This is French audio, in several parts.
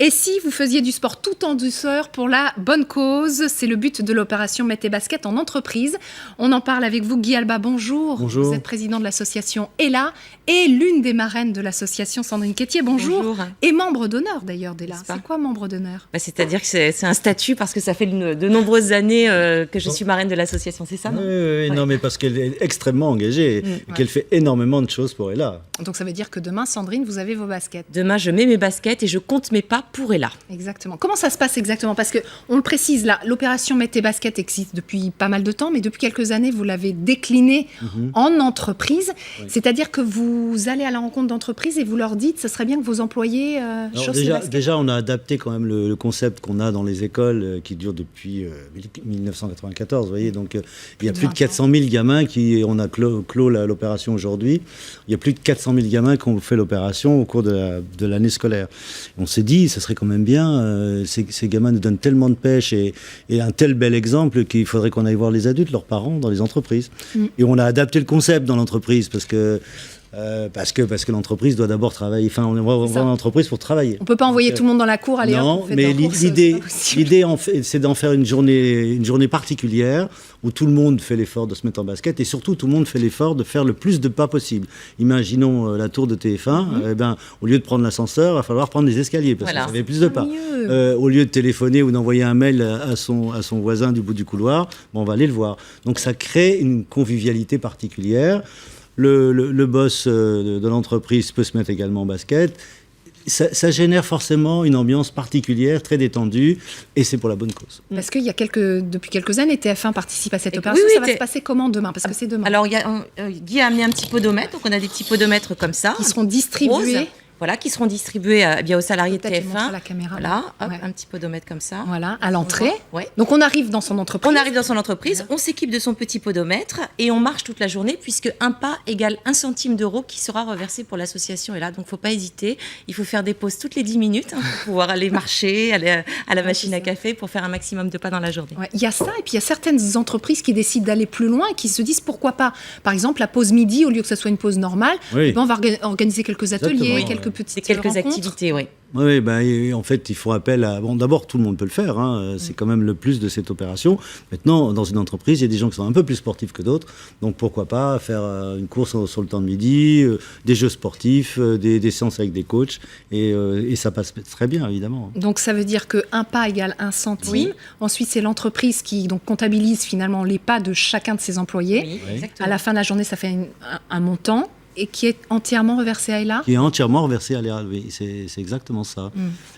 Et si vous faisiez du sport tout en douceur pour la bonne cause, c'est le but de l'opération Mettez Basket en entreprise. On en parle avec vous, Guy Alba, bonjour. Bonjour. Vous êtes président de l'association ELA et l'une des marraines de l'association Sandrine Quétier, bonjour. Et membre d'honneur d'ailleurs d'ELA. C'est quoi membre d'honneur ? C'est-à-dire que c'est un statut parce que ça fait de nombreuses années que je suis marraine de l'association, c'est ça, non ? Oui, non, mais parce qu'elle est extrêmement engagée et qu'elle fait énormément de choses pour ELA. Donc ça veut dire que demain, Sandrine, vous avez vos baskets. Demain, je mets mes baskets et je compte mes pas pour ELA. Exactement. Comment ça se passe exactement ? Parce qu'on le précise là, l'opération Mettez Basket existe depuis pas mal de temps, mais depuis quelques années, vous l'avez déclinée en entreprise. Oui. C'est-à-dire que vous allez à la rencontre d'entreprises et vous leur dites, ce serait bien que vos employés chaussent les baskets. Déjà, on a adapté quand même le concept qu'on a dans les écoles qui dure depuis 1994. Vous voyez, donc il y a plus de 400 000 gamins on a clos l'opération aujourd'hui. Il y a plus de 400 000 gamins qui ont fait l'opération au cours de l'année scolaire. On s'est dit, ça serait quand même bien, ces gamins nous donnent tellement de pêche et un tel bel exemple qu'il faudrait qu'on aille voir les adultes, leurs parents, dans les entreprises. Et on a adapté le concept dans l'entreprise parce que l'entreprise doit d'abord travailler. Enfin, on va voir l'entreprise pour travailler. On ne peut pas envoyer tout le monde dans la cour, aller non, mais l'idée, c'est d'en faire une journée particulière où tout le monde fait l'effort de se mettre en basket et surtout tout le monde fait l'effort de faire le plus de pas possible. Imaginons la tour de TF1, au lieu de prendre l'ascenseur, il va falloir prendre les escaliers parce que ça fait plus de pas. Au lieu de téléphoner ou d'envoyer un mail à son voisin du bout du couloir, on va aller le voir. Donc ça crée une convivialité particulière. Le boss de l'entreprise peut se mettre également en basket. Ça génère forcément une ambiance particulière, très détendue, et c'est pour la bonne cause. Parce qu'il y a depuis quelques années, TF1 participe à cette opération. Ça va se passer comment demain ? Parce que c'est demain. Alors, Guy a amené un petit podomètre, donc on a des petits podomètres comme ça. Qui seront distribués. Roses. Voilà, qui seront distribués aux salariés de TF1. À la caméra. Voilà, un petit podomètre comme ça. Voilà, à l'entrée. Ouais. Donc on arrive dans son entreprise. On s'équipe de son petit podomètre et on marche toute la journée puisque un pas égale 1 centime d'euro qui sera reversé pour l'association. Et là, donc il ne faut pas hésiter. Il faut faire des pauses toutes les 10 minutes pour pouvoir aller marcher, aller à la machine à café pour faire un maximum de pas dans la journée. Ouais, il y a ça et puis il y a certaines entreprises qui décident d'aller plus loin et qui se disent pourquoi pas. Par exemple, la pause midi, au lieu que ce soit une pause normale, on va organiser quelques ateliers, quelques activités, oui. Oui, en fait, il faut appel à... Bon, d'abord, tout le monde peut le faire, c'est quand même le plus de cette opération. Maintenant, dans une entreprise, il y a des gens qui sont un peu plus sportifs que d'autres, donc pourquoi pas faire une course sur le temps de midi, des jeux sportifs, des séances avec des coachs, et ça passe très bien, évidemment. Donc ça veut dire qu'un pas égale 1 centime. Oui. Ensuite, c'est l'entreprise qui donc, comptabilise finalement les pas de chacun de ses employés. Oui. À la fin de la journée, ça fait un montant. Et qui est entièrement reversé à ELA ? Qui est entièrement reversé à ELA, oui, c'est exactement ça.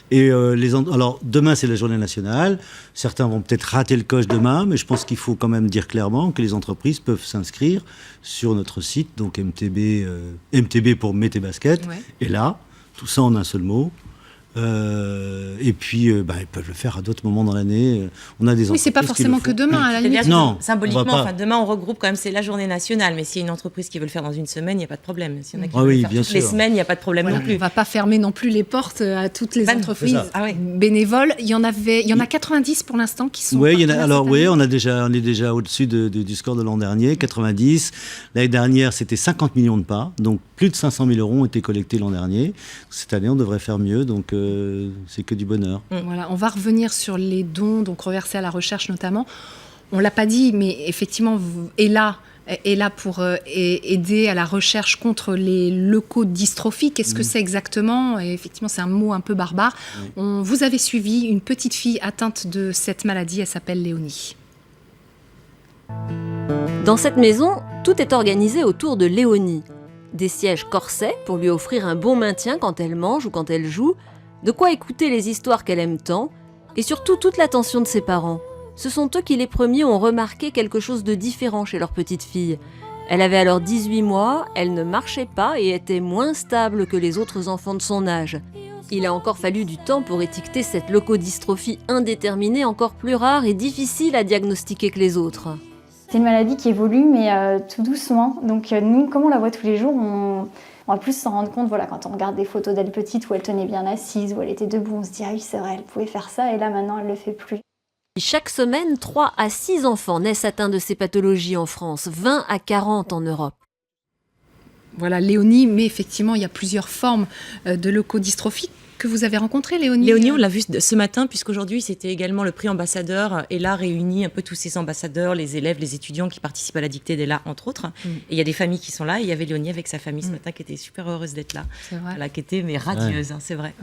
Et alors, demain, c'est la journée nationale. Certains vont peut-être rater le coche demain, mais je pense qu'il faut quand même dire clairement que les entreprises peuvent s'inscrire sur notre site, donc MTB pour Mettez Basket, ELA, tout ça en un seul mot. Et puis, ils peuvent le faire à d'autres moments dans l'année. On a des oui, c'est pas forcément que demain, à la limite. Non, symboliquement, demain, on regroupe quand même, c'est la journée nationale. Mais s'il y a une entreprise qui veut le faire dans une semaine, il n'y a pas de problème. S'il y en a qui veulent le faire toutes les semaines, il n'y a pas de problème non plus. On ne va pas fermer non plus les portes à toutes les entreprises bénévoles. Il y en a 90 pour l'instant qui sont. Oui, on est déjà au-dessus du score de l'an dernier, 90. L'année dernière, c'était 50 millions de pas. Donc, plus de 500 000 euros ont été collectés l'an dernier. Cette année, on devrait faire mieux. Donc, c'est que du bonheur. Voilà, on va revenir sur les dons, donc reversés à la recherche notamment. On ne l'a pas dit, mais effectivement, est là pour aider à la recherche contre les leucodystrophies. Qu'est-ce que c'est exactement ? Et effectivement, c'est un mot un peu barbare. Vous avez suivi une petite fille atteinte de cette maladie, elle s'appelle Léonie. Dans cette maison, tout est organisé autour de Léonie. Des sièges corsets pour lui offrir un bon maintien quand elle mange ou quand elle joue, de quoi écouter les histoires qu'elle aime tant, et surtout toute l'attention de ses parents. Ce sont eux qui les premiers ont remarqué quelque chose de différent chez leur petite fille. Elle avait alors 18 mois, elle ne marchait pas et était moins stable que les autres enfants de son âge. Il a encore fallu du temps pour étiqueter cette leucodystrophie indéterminée encore plus rare et difficile à diagnostiquer que les autres. C'est une maladie qui évolue, mais tout doucement. Donc nous, comme on la voit tous les jours, on va plus s'en rendre compte quand on regarde des photos d'elle petite où elle tenait bien assise, où elle était debout, on se dit « Ah oui, c'est vrai, elle pouvait faire ça » et là maintenant, elle ne le fait plus. Chaque semaine, 3 à 6 enfants naissent atteints de ces pathologies en France, 20 à 40 en Europe. voilà, Léonie, mais effectivement, il y a plusieurs formes de leucodystrophie que vous avez rencontrées, Léonie. Léonie, on l'a vu ce matin, puisqu'aujourd'hui, c'était également le prix ambassadeur. Et là, réunit un peu tous ces ambassadeurs, les élèves, les étudiants qui participent à la dictée d'Ella, entre autres. Et il y a des familles qui sont là. Et il y avait Léonie avec sa famille ce matin qui était super heureuse d'être là. C'est vrai. Qui était radieuse, c'est vrai.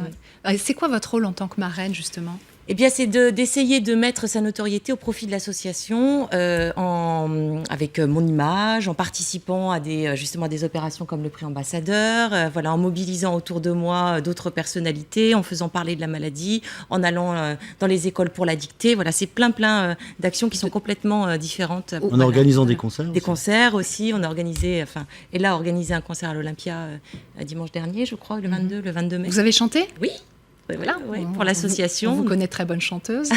Ouais. C'est quoi votre rôle en tant que marraine, justement ? Eh bien, c'est d'essayer de mettre sa notoriété au profit de l'association avec mon image, en participant à justement à des opérations comme le prix ambassadeur, en mobilisant autour de moi d'autres personnalités, en faisant parler de la maladie, en allant dans les écoles pour la dictée. Voilà, c'est plein d'actions qui sont complètement différentes. En organisant des concerts. Des concerts aussi. On a organisé, Ella a organisé un concert à l'Olympia dimanche dernier, je crois, le 22 mai. Vous avez chanté ? Oui. Pour l'association. On vous connaît très bonne chanteuse.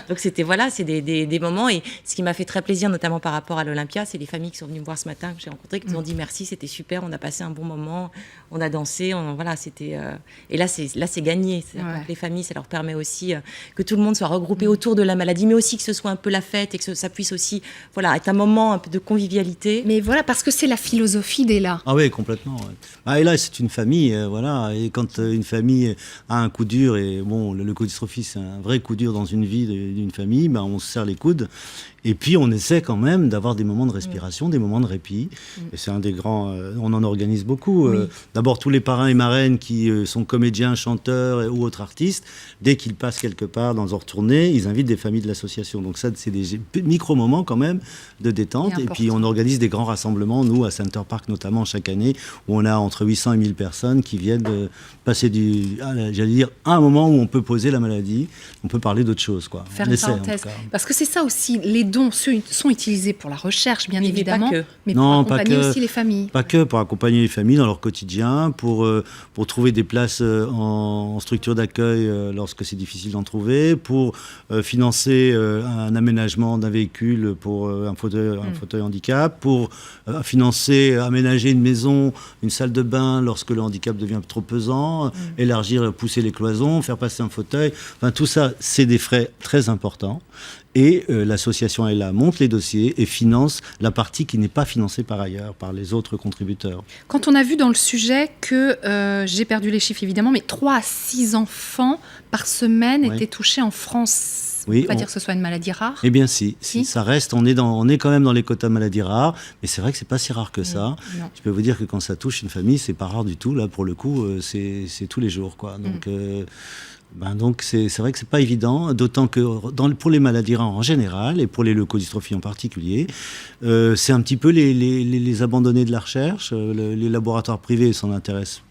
Donc c'est des moments, et ce qui m'a fait très plaisir, notamment par rapport à l'Olympia, c'est les familles qui sont venues me voir ce matin, que j'ai rencontrées, qui nous ont dit merci, c'était super, on a passé un bon moment, on a dansé, c'était et là c'est gagné. Donc les familles, ça leur permet aussi que tout le monde soit regroupé autour de la maladie, mais aussi que ce soit un peu la fête et que ça puisse aussi être un moment un peu de convivialité. Mais voilà, parce que c'est la philosophie d'Ella. Ah oui, complètement. Ouais. Ella, c'est une famille, et quand une famille a un coup dur, et bon, le leucodystrophie, c'est un vrai coup dur dans une vie d'une famille, on se serre les coudes. Et puis, on essaie quand même d'avoir des moments de respiration, des moments de répit. Et c'est un des grands... on en organise beaucoup. D'abord, tous les parrains et marraines qui sont comédiens, chanteurs ou autres artistes, dès qu'ils passent quelque part dans leur tournée, ils invitent des familles de l'association. Donc ça, c'est des micro-moments quand même de détente. Et puis, on organise des grands rassemblements, nous, à Center Park notamment, chaque année, où on a entre 800 et 1000 personnes qui viennent passer un moment où on peut poser la maladie, on peut parler d'autre chose, quoi. Faire une parenthèse. Parce que c'est ça aussi, les dons sont utilisés pour la recherche, bien évidemment, mais pour accompagner aussi les familles. Pas que, pour accompagner les familles dans leur quotidien, pour trouver des places en structure d'accueil lorsque c'est difficile d'en trouver, pour financer un aménagement d'un véhicule pour un fauteuil handicap, pour aménager une maison, une salle de bain lorsque le handicap devient trop pesant, pousser les cloisons, faire passer un fauteuil. Enfin, tout ça, c'est des frais très importants. Et l'association Ella monte les dossiers et finance la partie qui n'est pas financée par ailleurs, par les autres contributeurs. Quand on a vu dans le sujet que, j'ai perdu les chiffres évidemment, mais 3 à 6 enfants par semaine étaient touchés en France. On ne peut pas dire que ce soit une maladie rare. Eh bien si, ça reste, on est quand même dans les quotas maladies rares, mais c'est vrai que c'est pas si rare que ça. Non. Je peux vous dire que quand ça touche une famille, c'est pas rare du tout. Là, pour le coup, c'est tous les jours, quoi. Donc, c'est vrai que c'est pas évident, d'autant que pour les maladies rares en général et pour les leucodystrophies en particulier, c'est un petit peu les abandonnés de la recherche. Les laboratoires privés s'en intéressent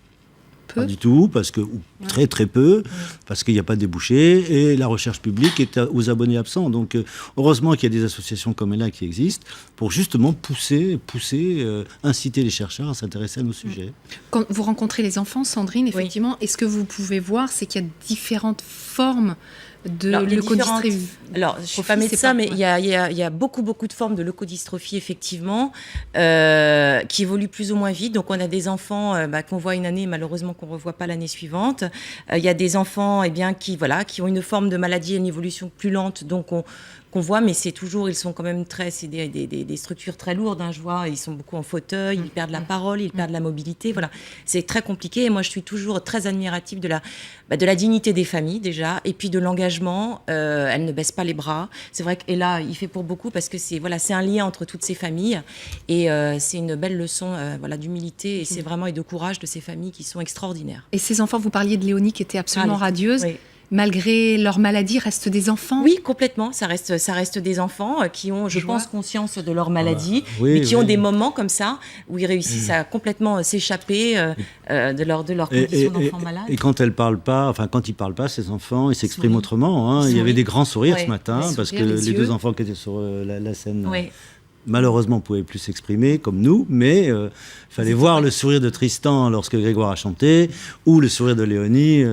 pas du tout, très très peu, parce qu'il n'y a pas de débouchés, et la recherche publique est aux abonnés absents. Donc heureusement qu'il y a des associations comme Ella qui existent pour justement inciter les chercheurs à s'intéresser à nos sujets. Quand vous rencontrez les enfants, Sandrine, effectivement, est-ce que vous pouvez voir, c'est qu'il y a différentes formes de leucodystrophie. Alors, je ne suis pas médecin, mais il y a beaucoup de formes de leucodystrophie, effectivement, qui évoluent plus ou moins vite. Donc, on a des enfants qu'on voit une année, malheureusement, qu'on ne revoit pas l'année suivante. Il y a des enfants qui ont une forme de maladie, une évolution plus lente, donc qu'on voit, mais ils sont quand même c'est des structures très lourdes, je vois, ils sont beaucoup en fauteuil, ils perdent la parole, ils perdent la mobilité, voilà. C'est très compliqué, et moi, je suis toujours très admirative de la dignité des familles, déjà, et puis de l'engagement. Elle ne baisse pas les bras. C'est vrai qu'Ella, il fait pour beaucoup, parce que c'est un lien entre toutes ces familles, et c'est une belle leçon d'humilité, et c'est vraiment, et de courage de ces familles qui sont extraordinaires. Et ces enfants, vous parliez de Léonie, qui était absolument radieuse. Oui. Malgré leur maladie, restent des enfants ? Oui, complètement. Ça reste des enfants qui ont, je pense, conscience de leur maladie, mais qui ont des moments comme ça où ils réussissent à complètement s'échapper de leur condition d'enfant malade. Et quand ils ne parlent pas, ces enfants, ils s'expriment autrement. Il y avait des grands sourires ce matin, parce que les deux enfants qui étaient sur la scène... Malheureusement, on ne pouvait plus s'exprimer comme nous, mais il fallait voir le sourire de Tristan lorsque Grégoire a chanté, ou le sourire de Léonie.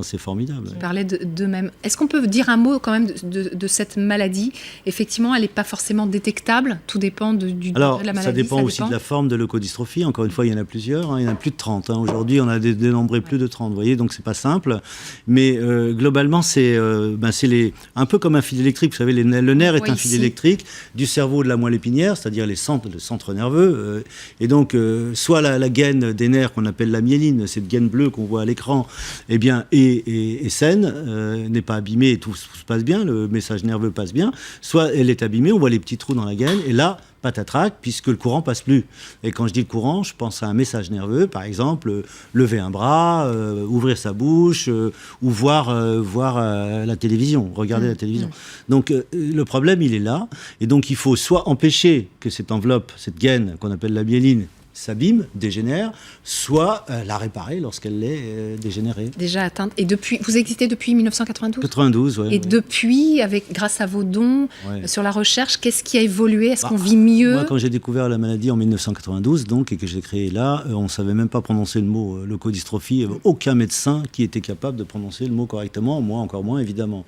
C'est formidable. Ils parlaient d'eux-mêmes. Est-ce qu'on peut dire un mot quand même de cette maladie ? Effectivement, elle n'est pas forcément détectable. Tout dépend du degré de la maladie. Ça dépend aussi de la forme de leucodystrophie. Encore une fois, il y en a plusieurs. Il y en a plus de 30. Aujourd'hui, on a dénombré plus de 30. Vous voyez, donc c'est pas simple. Mais globalement, c'est un peu comme un fil électrique. Vous savez, le nerf est un fil électrique du cerveau de la la moelle épinière, c'est-à-dire le centre nerveux. Et donc, soit la gaine des nerfs qu'on appelle la myéline, cette gaine bleue qu'on voit à l'écran, eh bien, est saine, n'est pas abîmée et tout se passe bien, le message nerveux passe bien. Soit elle est abîmée, on voit les petits trous dans la gaine, et là, patatrac, puisque le courant passe plus. Et quand je dis le courant, je pense à un message nerveux, par exemple, lever un bras, ouvrir sa bouche, ou voir la télévision, regarder la télévision. Donc le problème, il est là, et donc il faut soit empêcher que cette enveloppe, cette gaine qu'on appelle la myéline, s'abîme, dégénère, soit la réparer lorsqu'elle est dégénérée. Déjà atteinte. Et depuis, vous existez depuis 1992 ? 92, oui. Et depuis, grâce à vos dons sur la recherche, qu'est-ce qui a évolué ? Est-ce qu'on vit mieux ? Moi, quand j'ai découvert la maladie en 1992, donc, et que j'ai créé là, on ne savait même pas prononcer le mot leukodystrophie. Il n'y avait aucun médecin qui était capable de prononcer le mot correctement, moi encore moins, évidemment.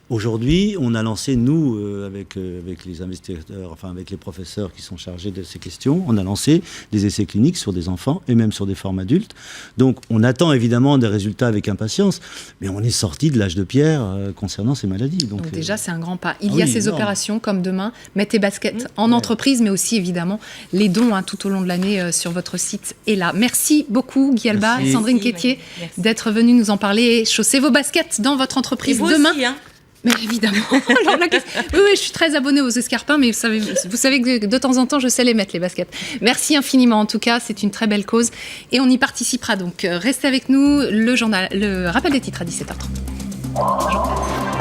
Aujourd'hui, on a lancé, nous, avec les investigateurs, enfin avec les professeurs qui sont chargés de ces questions, on a lancé des essais cliniques sur des enfants et même sur des formes adultes. Donc, on attend évidemment des résultats avec impatience, mais on est sorti de l'âge de pierre concernant ces maladies. Donc déjà, c'est un grand pas. Il y a ces opérations comme demain, mettre tes baskets en entreprise, mais aussi évidemment les dons tout au long de l'année sur votre site est là. Merci beaucoup, Guy Alba, Sandrine Quétier, d'être venue nous en parler. Chaussez vos baskets dans votre entreprise demain. Aussi, hein. Mais évidemment. Alors, oui, je suis très abonnée aux escarpins, mais vous savez que de temps en temps, je sais les mettre, les baskets. Merci infiniment. En tout cas, c'est une très belle cause. Et on y participera. Donc, restez avec nous. Le rappel des titres à 17h30.